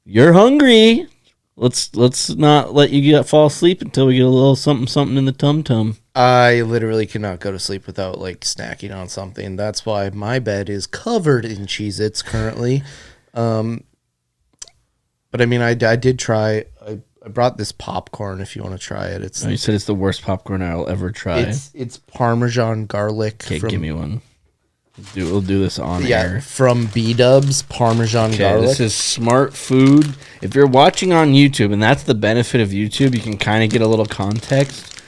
"You're hungry. Let's not let you fall asleep until we get a little something in the tum-tum." I literally cannot go to sleep without like snacking on something. That's why my bed is covered in Cheez-Its currently. But I mean, I did try. I brought this popcorn if you want to try it. You said it's the worst popcorn I'll ever try. It's Parmesan garlic. Okay, give me one. We'll do this on air. From B-Dubs, Parmesan garlic. This is smart food. If you're watching on YouTube, and that's the benefit of YouTube, you can kind of get a little context.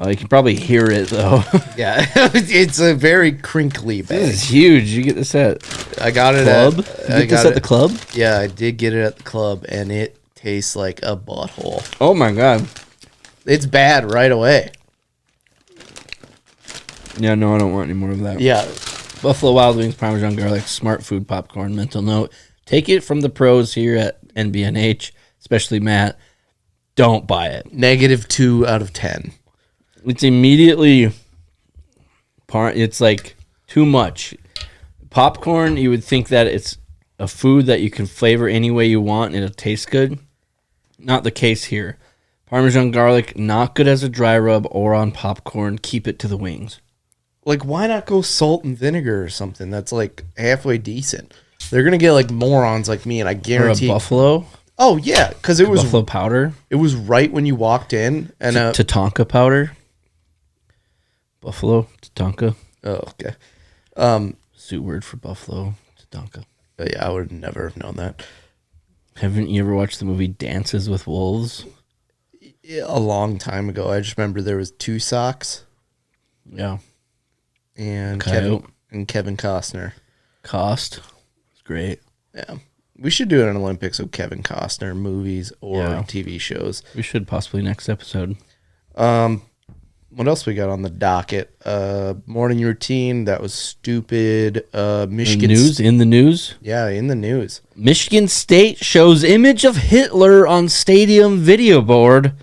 You can probably hear it, though. Yeah, it's a very crinkly bag. This is huge. You get this at I got it club? at... You get this at the club? Yeah, I did get it at the club, and it tastes like a butthole. Oh, my God. It's bad right away. Yeah, no, I don't want any more of that. Yeah. Buffalo Wild Wings Parmesan garlic, smart food popcorn. Mental note: take it from the pros here at NBNH, especially Matt. Don't buy it. -2 out of 10. It's immediately. It's like too much. Popcorn, you would think that it's a food that you can flavor any way you want and it'll taste good. Not the case here. Parmesan garlic, not good as a dry rub or on popcorn. Keep it to the wings. Like, why not go salt and vinegar or something that's like halfway decent? They're gonna get like morons like me, and I guarantee. Or a buffalo. Oh yeah, because it was buffalo powder. It was right when you walked in, and Tatanka powder. Buffalo Tatanka. Oh okay. Suit word for buffalo Tatanka. Yeah, I would never have known that. Haven't you ever watched the movie Dances with Wolves? A long time ago. I just remember there was 2 socks. Yeah. And Kevin Costner. It's great. Yeah. We should do an Olympics of Kevin Costner movies or TV shows. We should possibly next episode. What else we got on the docket? Morning routine. That was stupid. Michigan in the news? Yeah, in the news. Michigan State shows image of Hitler on stadium video board.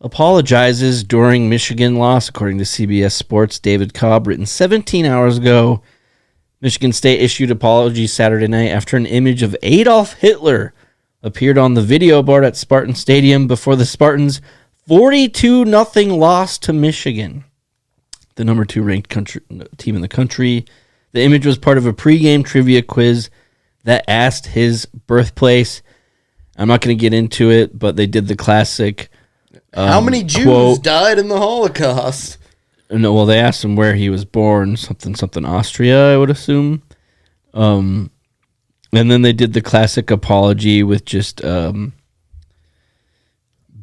apologizes during Michigan loss, according to CBS Sports' David Cobb, written 17 hours ago. Michigan State issued apologies Saturday night after an image of Adolf Hitler appeared on the video board at Spartan Stadium before the Spartans' 42-0 loss to Michigan, the number 2 ranked team in the country. The image was part of a pregame trivia quiz that asked his birthplace. I'm not going to get into it, but they did the classic. How many Jews quote, died in the Holocaust? No, well, they asked him where he was born, something Austria, I would assume. And then they did the classic apology with just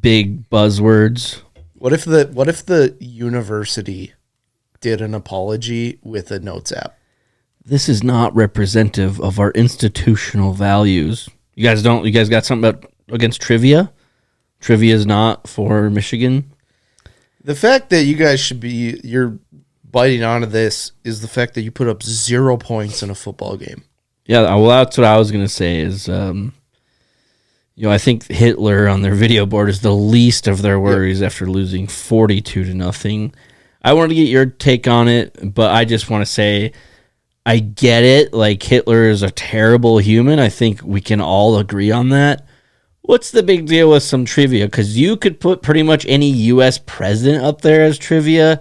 big buzzwords. What if the university did an apology with a notes app? This is not representative of our institutional values. You guys got something against trivia? Trivia is not for Michigan. The fact that you guys you're biting onto this is the fact that you put up 0 points in a football game. Yeah, well, that's what I was going to say is, I think Hitler on their video board is the least of their worries after losing 42-0. I wanted to get your take on it, but I just want to say I get it. Like, Hitler is a terrible human. I think we can all agree on that. What's the big deal with some trivia? Because you could put pretty much any U.S. president up there as trivia,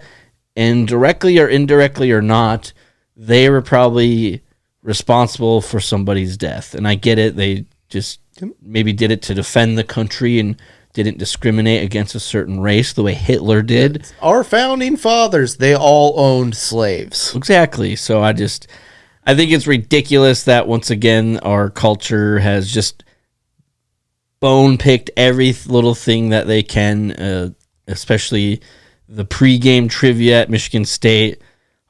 and directly or indirectly or not, they were probably responsible for somebody's death. And I get it. They just maybe did it to defend the country and didn't discriminate against a certain race the way Hitler did. Our founding fathers, they all owned slaves. Exactly. So I think it's ridiculous that once again our culture has just bone picked every little thing that they can, especially the pregame trivia at Michigan State.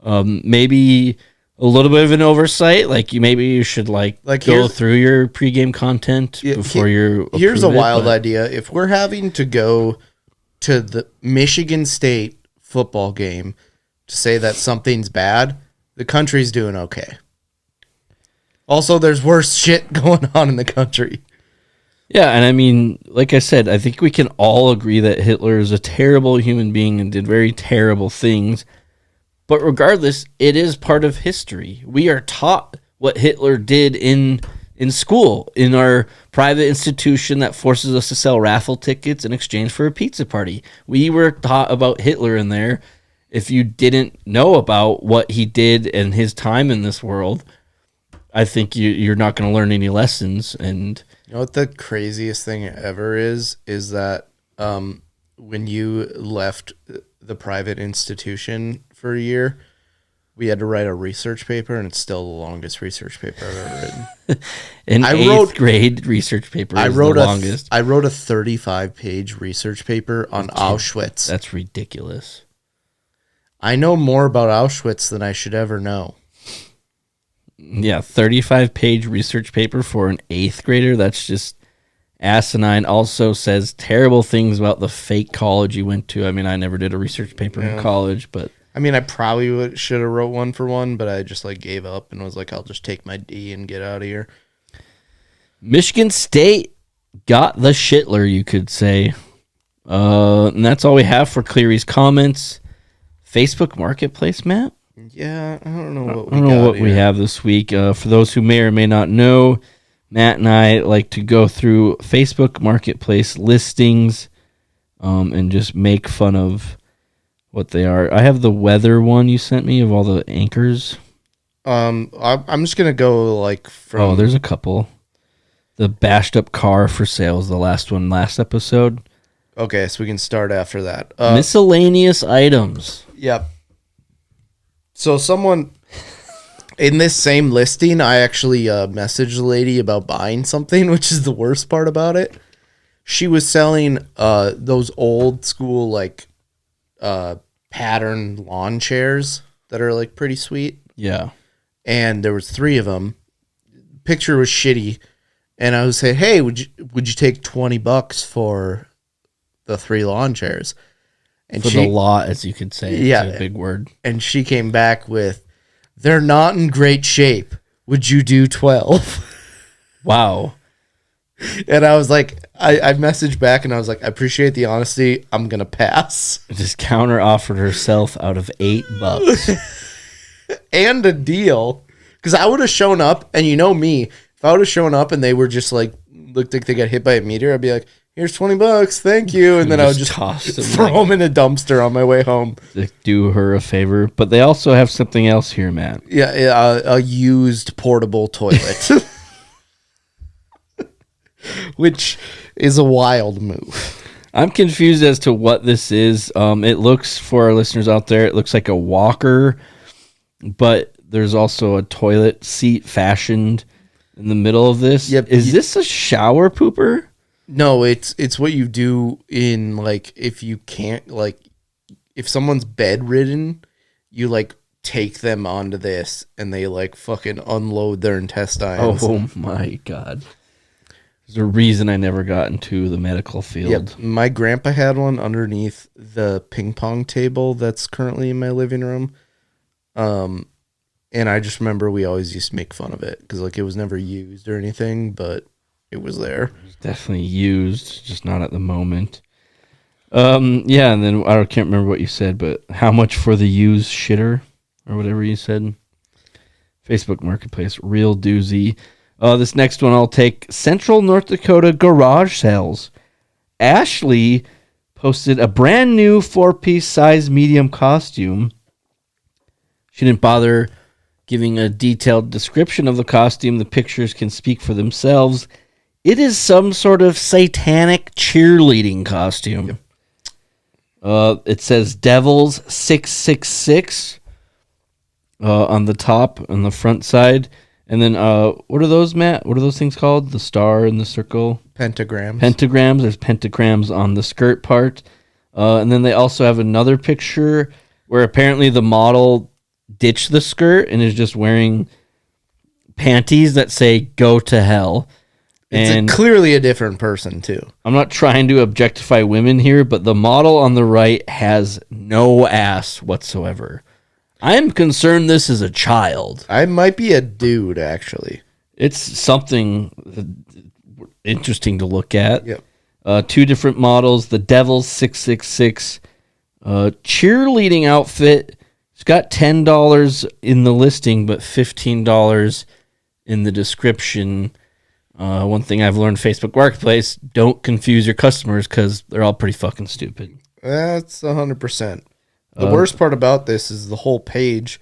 Maybe a little bit of an oversight. Maybe you should go through your pregame content before you. Here's a wild idea: if we're having to go to the Michigan State football game to say that something's bad, the country's doing okay. Also, there's worse shit going on in the country. Yeah, and I mean, like I said, I think we can all agree that Hitler is a terrible human being and did very terrible things. But regardless, it is part of history. We are taught what Hitler did in school, in our private institution that forces us to sell raffle tickets in exchange for a pizza party. We were taught about Hitler in there. If you didn't know about what he did and his time in this world, I think you're not going to learn any lessons. And you know what the craziest thing ever is that when you left the private institution for a year, we had to write a research paper, and it's still the longest research paper I've ever written. Eighth grade research paper is the longest. I wrote a 35-page research paper on Auschwitz. That's ridiculous. I know more about Auschwitz than I should ever know. Yeah, 35-page research paper for an 8th grader. That's just asinine. Also says terrible things about the fake college you went to. I mean, I never did a research paper in college, but I mean, I probably should have wrote one for one, but I just gave up and was like, I'll just take my D and get out of here. Michigan State got the shitler, you could say. And that's all we have for Cleary's comments. Facebook Marketplace, Matt? Yeah, I don't know what we have this week. For those who may or may not know, Matt and I like to go through Facebook Marketplace listings and just make fun of what they are. I have the weather one you sent me of all the anchors. I'm just going to go from... Oh, there's a couple. The bashed up car for sale is the last one last episode. Okay, so we can start after that. Miscellaneous items. Yep. So someone in this same listing, I actually messaged the lady about buying something, which is the worst part about it. She was selling those old school pattern lawn chairs that are pretty sweet. Yeah. And there was 3 of them. Picture was shitty, and I would say, "Hey, would you take $20 for the 3 lawn chairs?" And for the lot, as you could say. Yeah. It's a big word. And she came back with, "They're not in great shape. Would you do 12?" Wow. And I was like, I messaged back and I was like, I appreciate the honesty. I'm going to pass. Just counter offered herself out of $8. And a deal. Because I would have shown up, and you know me, if I would have shown up and they were just like, looked like they got hit by a meteor, I'd be like, here's $20, thank you. And then I would just throw them in a dumpster on my way home. Do her a favor. But they also have something else here, Matt. Yeah, a used portable toilet. Which is a wild move. I'm confused as to what this is. It looks, for our listeners out there, it looks like a walker, but there's also a toilet seat fashioned in the middle of this. Yep. Is this a shower pooper? No, it's what you do in, like, if you can't, like, if someone's bedridden, you, like, take them onto this and they, like, fucking unload their intestines. Oh my God. There's a reason I never got into the medical field. Yep. My grandpa had one underneath the ping pong table that's currently in my living room. And I just remember we always used to make fun of it because, like, it was never used or anything, but it was there. It was definitely used, just not at the moment. Yeah, and then I can't remember what you said, but how much for the used shitter or whatever you said? Facebook Marketplace, real doozy. This next one I'll take. Central North Dakota garage sales. Ashley posted a brand new 4-piece size medium costume. She didn't bother giving a detailed description of the costume. The pictures can speak for themselves. It is some sort of satanic cheerleading costume. It says Devils 666 on the top, on the front side. And then, what are those, Matt? What are those things called? The star and the circle? Pentagrams. Pentagrams. There's pentagrams on the skirt part. And then they also have another picture where apparently the model ditched the skirt and is just wearing panties that say, go to hell. And clearly a different person, too. I'm not trying to objectify women here, but the model on the right has no ass whatsoever. I'm concerned this is a child. I might be a dude, actually. It's something interesting to look at. Yep. 2 different models. The Devils 666 cheerleading outfit. It's got $10 in the listing, but $15 in the description. One thing I've learned Facebook Marketplace, don't confuse your customers because they're all pretty fucking stupid. That's 100%. The worst part about this is the whole page.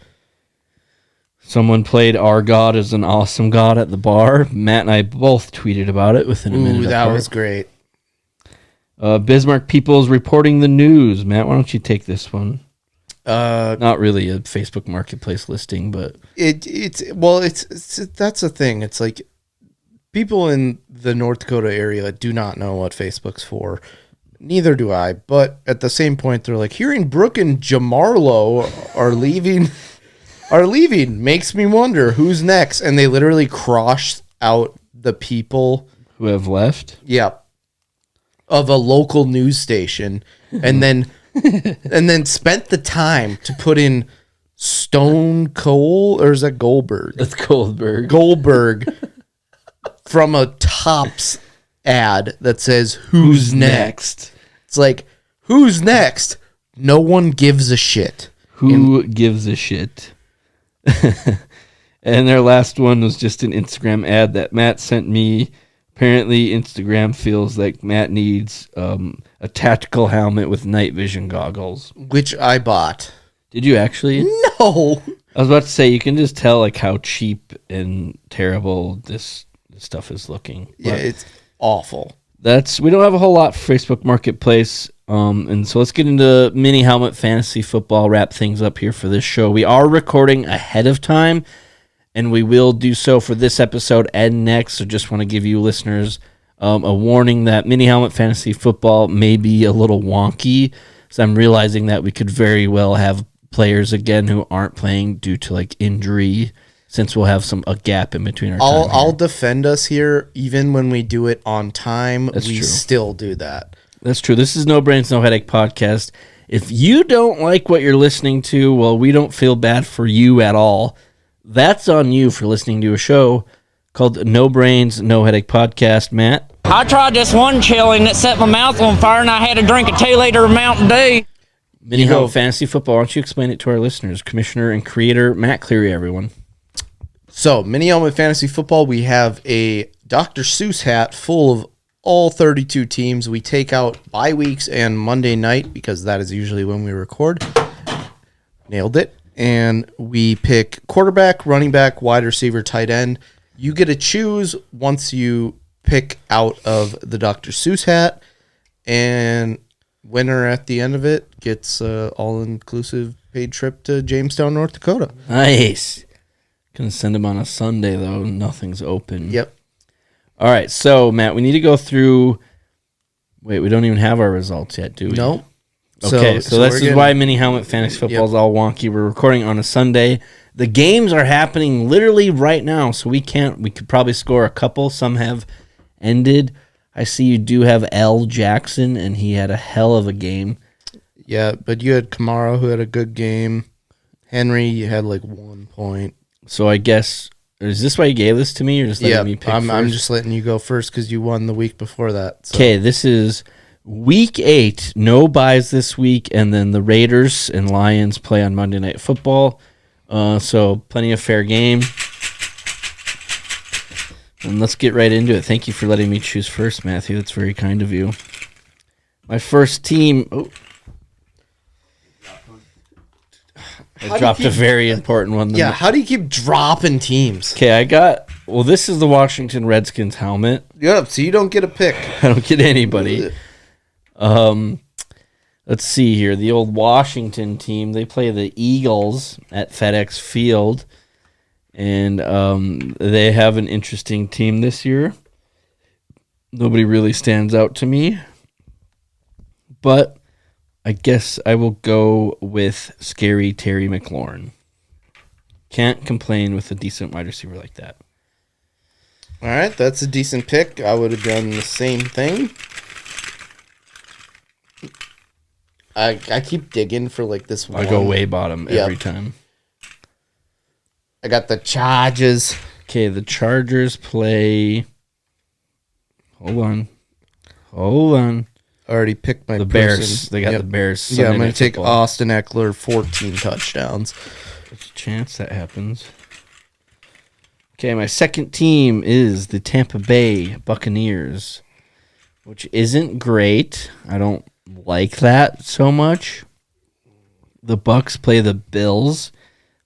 Someone played Our God is an Awesome God at the bar. Matt and I both tweeted about it within a minute. That was great. Bismarck Peoples reporting the news. Matt, why don't you take this one? Not really a Facebook Marketplace listing, but it's that's the thing. It's like people in the North Dakota area do not know what Facebook's for. Neither do I, but at the same point, they're like, hearing Brooke and Jamarlo are leaving makes me wonder who's next. And they literally crossed out the people who have left. Yeah, of a local news station, and then spent the time to put in Stone Cold, or is that Goldberg? That's Goldberg. Goldberg from a Tops ad that says who's next. It's like, who's next? No one gives a shit. Who gives a shit? And their last one was just an Instagram ad that Matt sent me. Apparently Instagram feels like Matt needs a tactical helmet with night vision goggles, which I bought. Did you actually? No. I was about to say, you can just tell like how cheap and terrible this stuff is looking. Yeah, it's awful. We don't have a whole lot for Facebook Marketplace. And so let's get into mini helmet fantasy football, wrap things up here for this show. We are recording ahead of time, and we will do so for this episode and next. So just want to give you listeners a warning that mini helmet fantasy football may be a little wonky. So I'm realizing that we could very well have players again who aren't playing due to like injury, since we'll have a gap in between our time. I'll defend us here. Even when we do it on time, we still do that. That's true. This is No Brains, No Headache podcast. If you don't like what you're listening to, well, we don't feel bad for you at all. That's on you for listening to a show called No Brains, No Headache Podcast. Matt? I tried this one chilling that set my mouth on fire, and I had to drink a 2-liter of Mountain Dew. Mini Helmet Fantasy Football. Why don't you explain it to our listeners? Commissioner and creator Matt Cleary, everyone. So, Mini Helmet Fantasy Football, we have a Dr. Seuss hat full of all 32 teams. We take out bye weeks and Monday night because that is usually when we record. Nailed it. And we pick quarterback, running back, wide receiver, tight end. You get to choose once you pick out of the Dr. Seuss hat, and winner at the end of it gets an all-inclusive paid trip to Jamestown, North Dakota. Nice. Gonna send him on a Sunday, though. Nothing's open. Yep. All right, so, Matt, we need to go through... Wait, we don't even have our results yet, do we? No. Okay, so this is why Mini Helmet Fantasy Football is all wonky. We're recording on a Sunday. The games are happening literally right now, so we could probably score a couple. Some have ended. I see you do have L. Jackson, and he had a hell of a game. Yeah, but you had Kamara, who had a good game. Henry, you had like 1 point. So I guess, is this why you gave this to me, or just letting me pick I'm just letting you go first because you won the week before that. Okay, this is week 8. No buys this week, and then the Raiders and Lions play on Monday Night Football. So plenty of fair game. And let's get right into it. Thank you for letting me choose first, Matthew. That's very kind of you. My first team... Oh. I dropped a very important one. Yeah, how do you keep dropping teams? Okay, I got... Well, this is the Washington Redskins helmet. Yep, so you don't get a pick. I don't get anybody. Let's see here. The old Washington team, they play the Eagles at FedEx Field. And they have an interesting team this year. Nobody really stands out to me. But I guess I will go with Scary Terry McLaurin. Can't complain with a decent wide receiver like that. All right, that's a decent pick. I would have done the same thing. I keep digging for like this one. I go way bottom every time. I got the Chargers. Okay, the Chargers play... Hold on. I already picked my The Bears. They got the Bears. Yeah, I'm Sunday going Night to take Football. Austin Eckler, 14 touchdowns. There's a chance that happens. Okay, my second team is the Tampa Bay Buccaneers, which isn't great. I don't like that so much. The Bucs play the Bills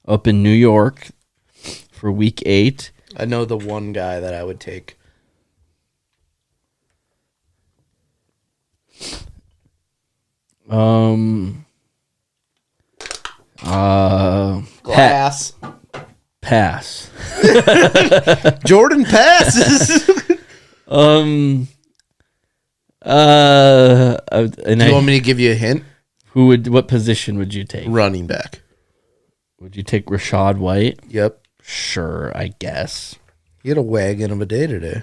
up in New York for week 8. I know the one guy that I would take. Glass. Pass. Jordan passes. And Do you want me to give you a hint? What position would you take? Running back. Would you take Rashad White? Yep. Sure, I guess. He had a wagon of a day today.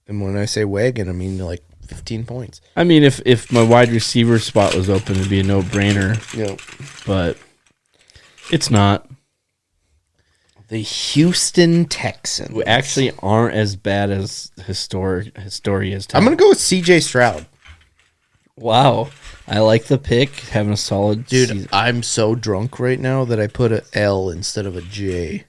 And when I say wagon, I mean like 15 points. I mean, if my wide receiver spot was open, it'd be a no-brainer. Yep. But it's not. The Houston Texans. We actually aren't as bad as Historia is. I'm going to go with CJ Stroud. Wow. I like the pick. Having a solid Dude, season. I'm so drunk right now that I put an L instead of a J.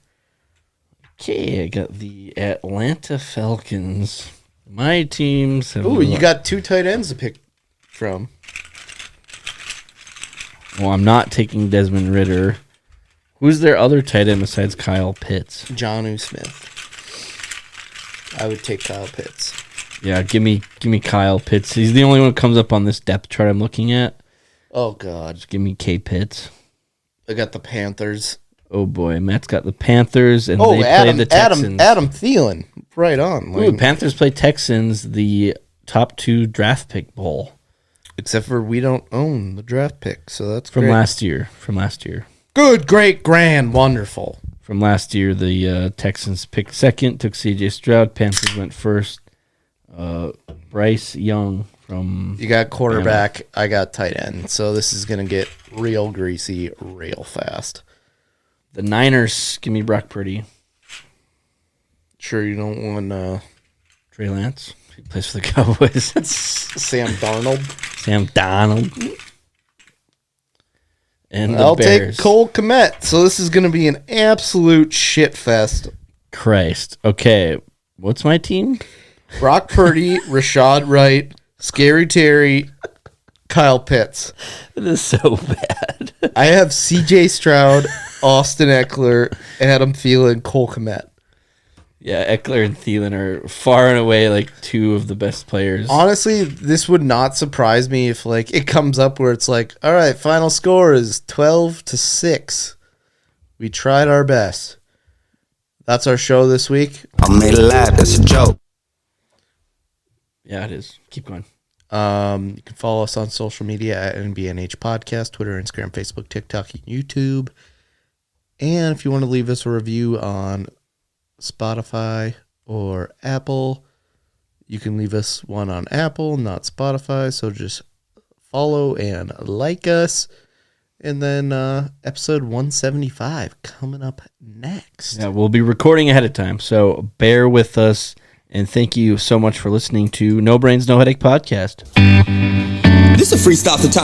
Okay, I got the Atlanta Falcons. My teams have... Ooh, you got 2 tight ends to pick from. Well, I'm not taking Desmond Ridder. Who's their other tight end besides Kyle Pitts? Jonnu Smith. I would take Kyle Pitts. Yeah, give me Kyle Pitts. He's the only one that comes up on this depth chart I'm looking at. Oh, God. Just give me K. Pitts. I got the Panthers. Oh, boy. Matt's got the Panthers, and they play the Texans. Adam Thielen. Right on. Ooh, Panthers play Texans, the top 2 draft pick bowl. Except for we don't own the draft pick, so that's From great. last year. Good, great, grand, wonderful. From last year, the Texans picked second, took C.J. Stroud. Panthers went first. Bryce Young from... You got quarterback. I got tight end. So this is going to get real greasy real fast. The Niners, give me Brock Purdy. Sure, you don't want Trey Lance. He plays for the Cowboys. Sam Darnold. Sam Donald. And the I'll Bears. take Cole Kmet. So this is going to be an absolute shit fest. Christ. Okay. What's my team? Brock Purdy, Rashad Wright, Scary Terry, Kyle Pitts. It is so bad. I have CJ Stroud, Austin Eckler, Adam Thielen, Cole Kmet. Yeah, Eckler and Thielen are far and away like two of the best players. Honestly, this would not surprise me if like it comes up where it's like, all right, final score is 12-6. We tried our best. That's our show this week. I made a laugh. That's a joke. Yeah, it is. Keep going. You can follow us on social media at NBNH Podcast, Twitter, Instagram, Facebook, TikTok, and YouTube. And if you want to leave us a review on Spotify or Apple, you can leave us one on Apple, not Spotify. So just follow and like us. And then episode 175 coming up next. Yeah, we'll be recording ahead of time, so bear with us. And thank you so much for listening to No Brains, No Headache podcast. This is a freestyle off the top.